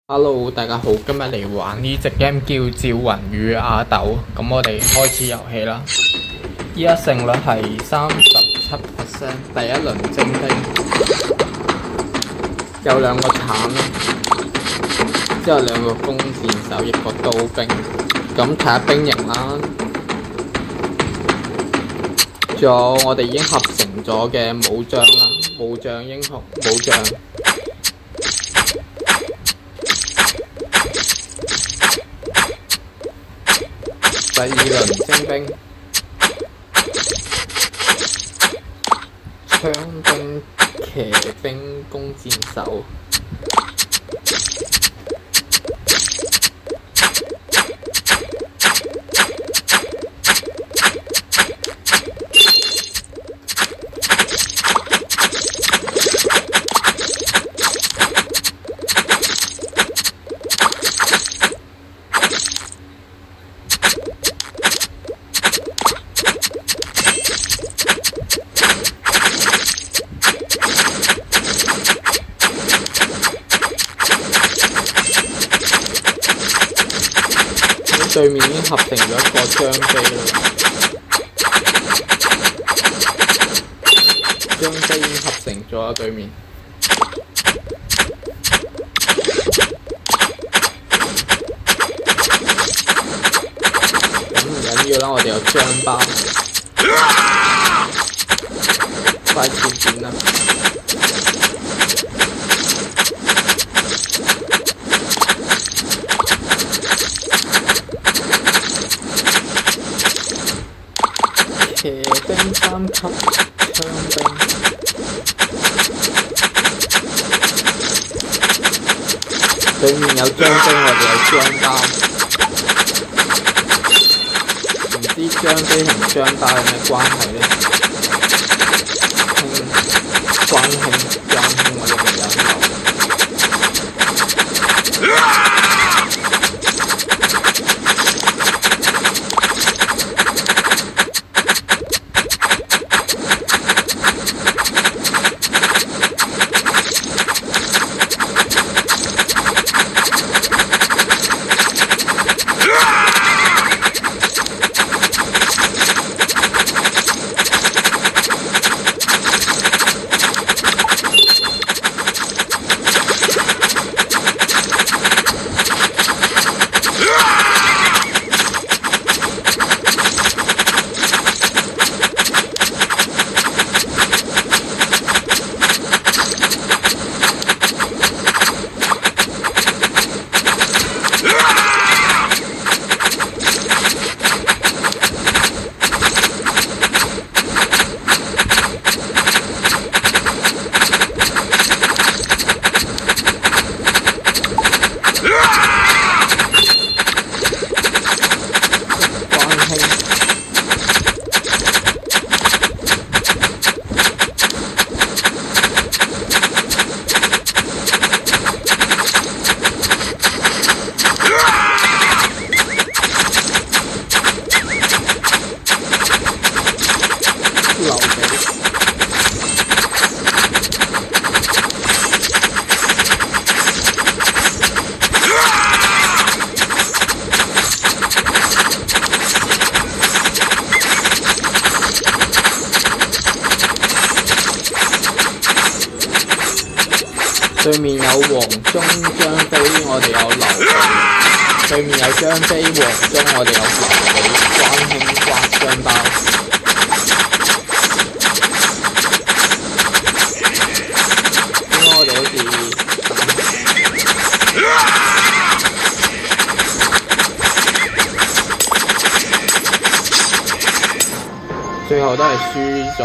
Hello，大家好，今日嚟玩呢隻 game 叫《趙雲與阿斗》，咁我哋開始遊戲啦。依家勝率係37%，第一輪徵兵，有兩個橙，之後兩個弓箭手，一個刀兵。咁睇下兵營啦，仲有我哋已經合成咗嘅武將啦，武將英雄，武將。第二輪徵兵，槍兵、騎兵、弓箭手。對面已經合成咗一個張飛啦，張飛已經合成咗啊！對面咁唔緊要啦，我哋有張包，快切片啦！騎兵3級，槍兵，對面有張飛，我哋有張包，唔知張飛同張包有咩關係呢？關兄，我哋未有留。對面有黃忠、張飛，我哋有劉備。對面有張飛、黃忠，我哋有劉備、關兄、張包。點解我哋好似最後都係輸咗？